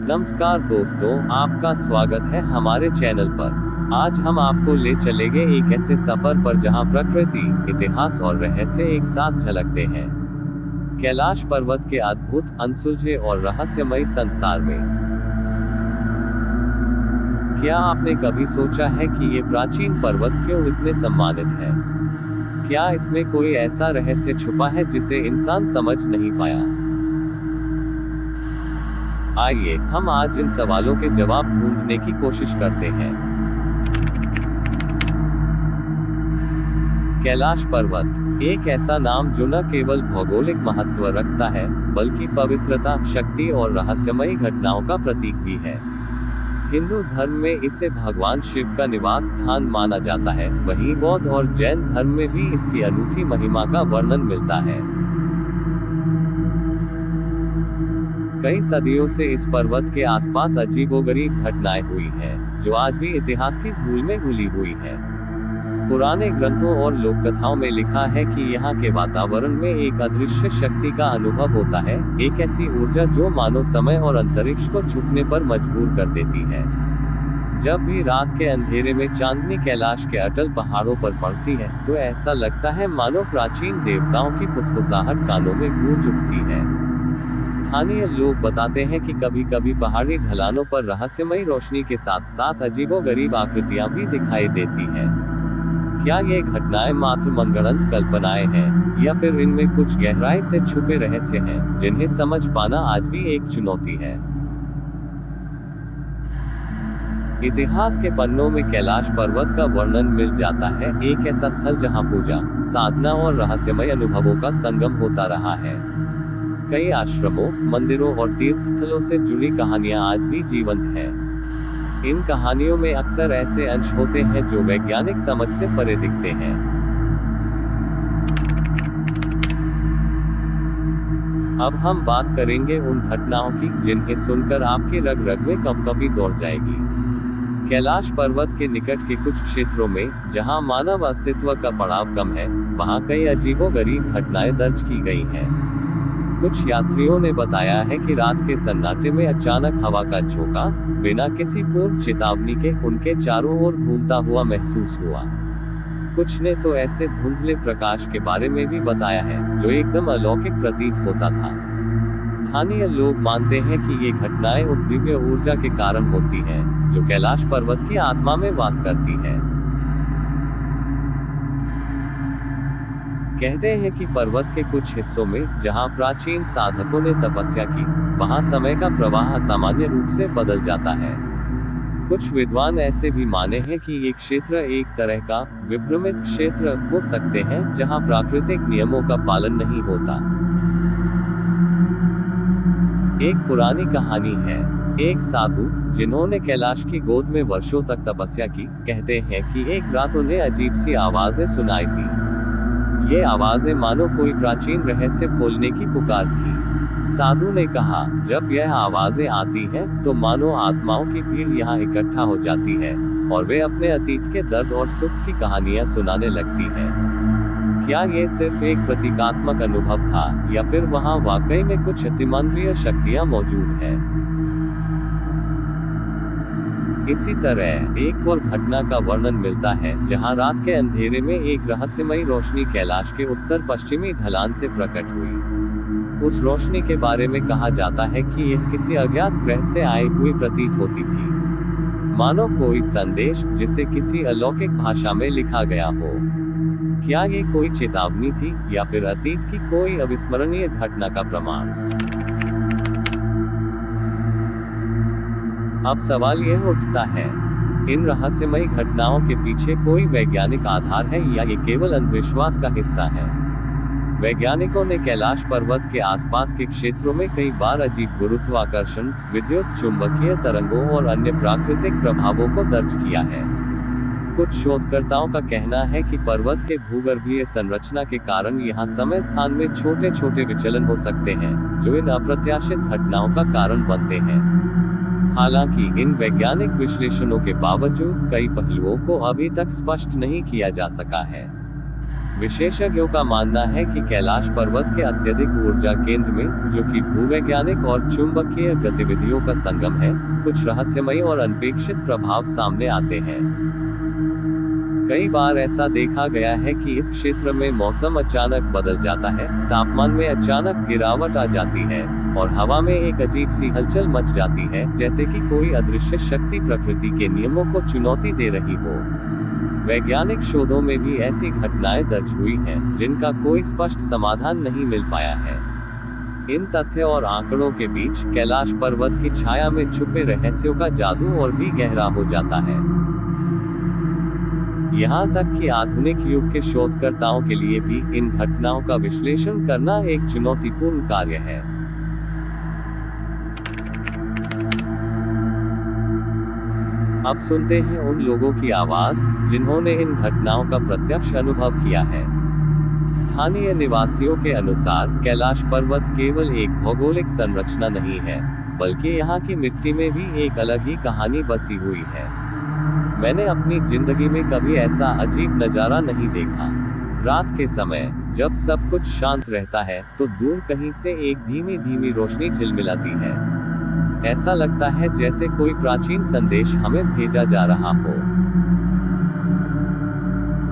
नमस्कार दोस्तों, आपका स्वागत है हमारे चैनल पर। आज हम आपको ले चलेंगे एक ऐसे सफर पर जहां प्रकृति, इतिहास और रहस्य एक साथ झलकते हैं। कैलाश पर्वत के अद्भुत, अनसुलझे और रहस्यमय संसार में। क्या आपने कभी सोचा है कि ये प्राचीन पर्वत क्यों इतने सम्मानित है? क्या इसमें कोई ऐसा रहस्य छुपा है जिसे इंसान समझ नहीं पाया? आइए हम आज इन सवालों के जवाब ढूंढने की कोशिश करते हैं। कैलाश पर्वत एक ऐसा नाम जो न केवल भौगोलिक महत्व रखता है, बल्कि पवित्रता, शक्ति और रहस्यमयी घटनाओं का प्रतीक भी है। हिंदू धर्म में इसे भगवान शिव का निवास स्थान माना जाता है, वहीं बौद्ध और जैन धर्म में भी इसकी अनूठी महिमा का वर्णन मिलता है। कई सदियों से इस पर्वत के आसपास अजीबोगरीब घटनाएं हुई हैं, जो आज भी इतिहास की धूल में घुली हुई हैं। पुराने ग्रंथों और लोक कथाओं में लिखा है कि यहाँ के वातावरण में एक अदृश्य शक्ति का अनुभव होता है, एक ऐसी ऊर्जा जो मानव समय और अंतरिक्ष को झुकने पर मजबूर कर देती है। जब भी रात के अंधेरे में चांदनी कैलाश के अटल पहाड़ों पर पड़ती है, तो ऐसा लगता है मानो प्राचीन देवताओं की फुसफुसाहट कानों में गूंज उठती है। स्थानीय लोग बताते हैं कि कभी कभी पहाड़ी ढलानों पर रहस्यमयी रोशनी के साथ साथ अजीबोगरीब आकृतियां भी दिखाई देती हैं। क्या ये घटनाएं मात्र मनगढ़ंत कल्पनाएं हैं, या फिर इनमें कुछ गहराई से छुपे रहस्य हैं, जिन्हें समझ पाना आज भी एक चुनौती है? इतिहास के पन्नों में कैलाश पर्वत का वर्णन मिल जाता है, एक ऐसा स्थल जहां पूजा, साधना और रहस्यमय अनुभवों का संगम होता रहा है। कई आश्रमों, मंदिरों और तीर्थ स्थलों से जुड़ी कहानियां आज भी जीवंत हैं। इन कहानियों में अक्सर ऐसे अंश होते हैं जो वैज्ञानिक समझ से परे दिखते हैं। अब हम बात करेंगे उन घटनाओं की जिन्हें सुनकर आपकी रग रग में कंपकंपी दौड़ जाएगी। कैलाश पर्वत के निकट के कुछ क्षेत्रों में, जहां मानव अस्तित्व का पड़ाव कम है, वहां कई अजीबोगरीब घटनाएं दर्ज की गई हैं। कुछ यात्रियों ने बताया है कि रात के सन्नाटे में अचानक हवा का झोंका, बिना किसी पूर्व चेतावनी के, उनके चारों ओर घूमता हुआ महसूस हुआ। कुछ ने तो ऐसे धुंधले प्रकाश के बारे में भी बताया है, जो एकदम अलौकिक प्रतीत होता था। स्थानीय लोग मानते हैं कि ये घटनाएं उस दिव्य ऊर्जा के कारण होती हैं, जो कैलाश पर्वत की आत्मा में वास करती है। कहते हैं कि पर्वत के कुछ हिस्सों में, जहां प्राचीन साधकों ने तपस्या की, वहां समय का प्रवाह सामान्य रूप से बदल जाता है। कुछ विद्वान ऐसे भी माने हैं कि ये क्षेत्र एक तरह का विभ्रमित क्षेत्र हो सकते हैं, जहां प्राकृतिक नियमों का पालन नहीं होता। एक पुरानी कहानी है। एक साधु, जिन्होंने कैलाश की गोद में वर्षों तक तपस्या की, कहते हैं कि एक रात उन्हें अजीब सी आवाजें सुनाई दी। ये आवाजें मानो कोई प्राचीन रहस्य खोलने की पुकार थी। साधु ने कहा, जब यह आवाजें आती हैं, तो मानो आत्माओं की भीड़ यहाँ इकट्ठा हो जाती है, और वे अपने अतीत के दर्द और सुख की कहानियां सुनाने लगती हैं। क्या ये सिर्फ एक प्रतीकात्मक अनुभव था, या फिर वहाँ वाकई में कुछ अतिमानवीय शक्तियां मौजूद हैं? इसी तरह एक और घटना का वर्णन मिलता है, जहां रात के अंधेरे में एक रहस्यमयी रोशनी कैलाश के उत्तर पश्चिमी ढलान से प्रकट हुई। उस रोशनी के बारे में कहा जाता है कि यह किसी अज्ञात ग्रह से आई हुई प्रतीत होती थी, मानो कोई संदेश जिसे किसी अलौकिक भाषा में लिखा गया हो। क्या ये कोई चेतावनी थी, या फिर अतीत की कोई अविस्मरणीय घटना का प्रमाण? अब सवाल यह उठता है, इन रहस्यमयी घटनाओं के पीछे कोई वैज्ञानिक आधार है, या ये केवल अंधविश्वास का हिस्सा है? वैज्ञानिकों ने कैलाश पर्वत के आसपास के क्षेत्रों में कई बार अजीब गुरुत्वाकर्षण, विद्युत चुंबकीय तरंगों और अन्य प्राकृतिक प्रभावों को दर्ज किया है। कुछ शोधकर्ताओं का कहना है कि पर्वत के भूगर्भीय संरचना के कारण यहाँ समय स्थान में छोटे छोटे विचलन हो सकते हैं, जो इन अप्रत्याशित घटनाओं का कारण बनते हैं। हालांकि इन वैज्ञानिक विश्लेषणों के बावजूद कई पहलुओं को अभी तक स्पष्ट नहीं किया जा सका है। विशेषज्ञों का मानना है कि कैलाश पर्वत के अत्यधिक ऊर्जा केंद्र में, जो कि भूवैज्ञानिक और चुंबकीय गतिविधियों का संगम है, कुछ रहस्यमयी और अनपेक्षित प्रभाव सामने आते हैं। कई बार ऐसा देखा गया है कि इस क्षेत्र में मौसम अचानक बदल जाता है, तापमान में अचानक गिरावट आ जाती है, और हवा में एक अजीब सी हलचल मच जाती है, जैसे कि कोई अदृश्य शक्ति प्रकृति के नियमों को चुनौती दे रही हो। वैज्ञानिक शोधों में भी ऐसी घटनाएं दर्ज हुई हैं, जिनका कोई स्पष्ट समाधान नहीं मिल पाया है। इन तथ्य और आंकड़ों के बीच कैलाश पर्वत की छाया में छुपे रहस्यों का जादू और भी गहरा हो जाता है। यहाँ तक कि आधुनिक युग के शोधकर्ताओं के लिए भी इन घटनाओं का विश्लेषण करना एक चुनौतीपूर्ण कार्य है। अब सुनते हैं उन लोगों की आवाज जिन्होंने इन घटनाओं का प्रत्यक्ष अनुभव किया है। स्थानीय निवासियों के अनुसार कैलाश पर्वत केवल एक भौगोलिक संरचना नहीं है, बल्कि यहाँ की मिट्टी में भी एक अलग ही कहानी बसी हुई है। मैंने अपनी जिंदगी में कभी ऐसा अजीब नजारा नहीं देखा। रात के समय जब सब कुछ शांत रहता है, तो दूर कहीं से एक धीमी धीमी रोशनी झिलमिलाती है। ऐसा लगता है जैसे कोई प्राचीन संदेश हमें भेजा जा रहा हो।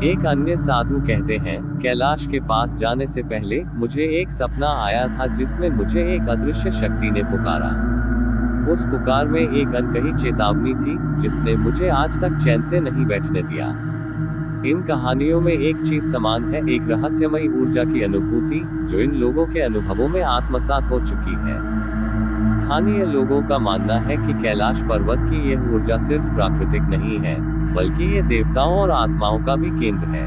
एक अन्य साधु कहते हैं, कैलाश के पास जाने से पहले मुझे एक सपना आया था जिसमें मुझे एक अदृश्य शक्ति ने पुकारा। उस पुकार में एक अनकही चेतावनी थी, जिसने मुझे आज तक चैन से नहीं बैठने दिया। इन कहानियों में एक चीज समान है, एक रहस्यमयी ऊर्जा की अनुभूति, जो इन लोगों के अनुभवों में आत्मसात हो चुकी है। स्थानीय लोगों का मानना है कि कैलाश पर्वत की यह ऊर्जा सिर्फ प्राकृतिक नहीं है, बल्कि ये देवताओं और आत्माओं का भी केंद्र है।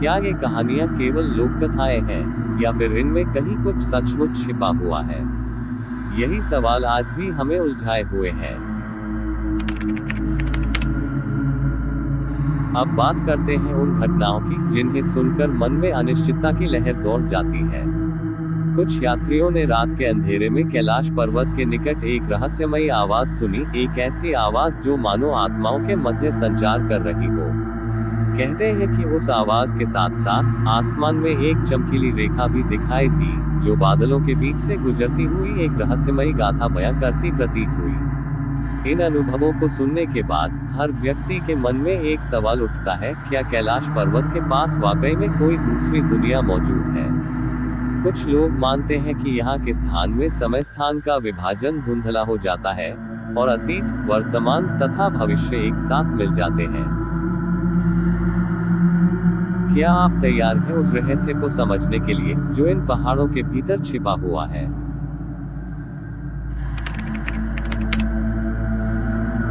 क्या ये कहानियां केवल लोक कथाएं हैं, या फिर इनमें कहीं कुछ सचमुच छिपा हुआ है? यही सवाल आज भी हमें उलझाए हुए हैं। अब बात करते हैं उन घटनाओं की जिन्हें सुनकर मन में अनिश्चितता की लहर दौड़ जाती है। कुछ यात्रियों ने रात के अंधेरे में कैलाश पर्वत के निकट एक रहस्यमयी आवाज सुनी, एक ऐसी आवाज जो मानो आत्माओं के मध्य संचार कर रही हो। कहते हैं कि उस आवाज के साथ साथ आसमान में एक चमकीली रेखा भी दिखाई दी, जो बादलों के बीच से गुजरती हुई एक रहस्यमयी गाथा बयां करती प्रतीत हुई। इन अनुभवों को सुनने के बाद हर व्यक्ति के मन में एक सवाल उठता है, क्या कैलाश पर्वत के पास वाकई में कोई दूसरी दुनिया मौजूद है? कुछ लोग मानते हैं कि यहाँ के स्थान में समय स्थान का विभाजन धुंधला हो जाता है, और अतीत, वर्तमान तथा भविष्य एक साथ मिल जाते हैं। क्या आप तैयार हैं उस रहस्य को समझने के लिए जो इन पहाड़ों के भीतर छिपा हुआ है?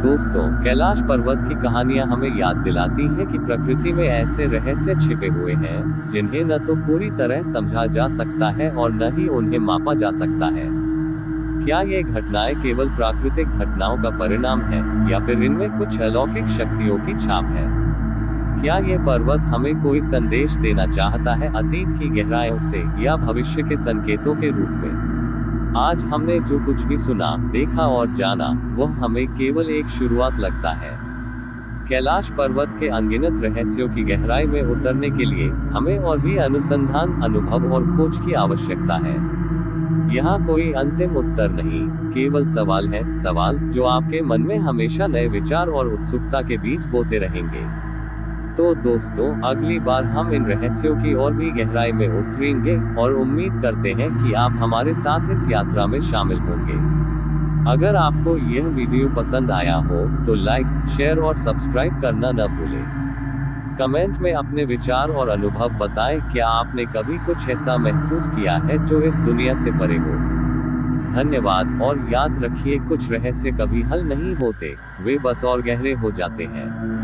दोस्तों, कैलाश पर्वत की कहानियां हमें याद दिलाती हैं कि प्रकृति में ऐसे रहस्य छिपे हुए हैं, जिन्हें न तो पूरी तरह समझा जा सकता है और न ही उन्हें मापा जा सकता है। क्या ये घटनाएं केवल प्राकृतिक घटनाओं का परिणाम है, या फिर इनमें कुछ अलौकिक शक्तियों की छाप है? क्या ये पर्वत हमें कोई संदेश देना चाहता है, अतीत की गहराइयों से, या भविष्य के संकेतों के रूप में? आज हमने जो कुछ भी सुना, देखा और जाना, वह हमें केवल एक शुरुआत लगता है। कैलाश पर्वत के अनगिनत रहस्यों की गहराई में उतरने के लिए हमें और भी अनुसंधान, अनुभव और खोज की आवश्यकता है। यहाँ कोई अंतिम उत्तर नहीं, केवल सवाल है, सवाल जो आपके मन में हमेशा नए विचार और उत्सुकता के बीच बोते रहेंगे। तो दोस्तों, अगली बार हम इन रहस्यों की और भी गहराई में उतरेंगे, और उम्मीद करते हैं कि आप हमारे साथ इस यात्रा में शामिल होंगे। अगर आपको यह वीडियो पसंद आया हो तो लाइक, शेयर और सब्सक्राइब करना न भूलें। कमेंट में अपने विचार और अनुभव बताएं, क्या आपने कभी कुछ ऐसा महसूस किया है जो इस दुनिया से परे हो? धन्यवाद, और याद रखिए, कुछ रहस्य कभी हल नहीं होते, वे बस और गहरे हो जाते हैं।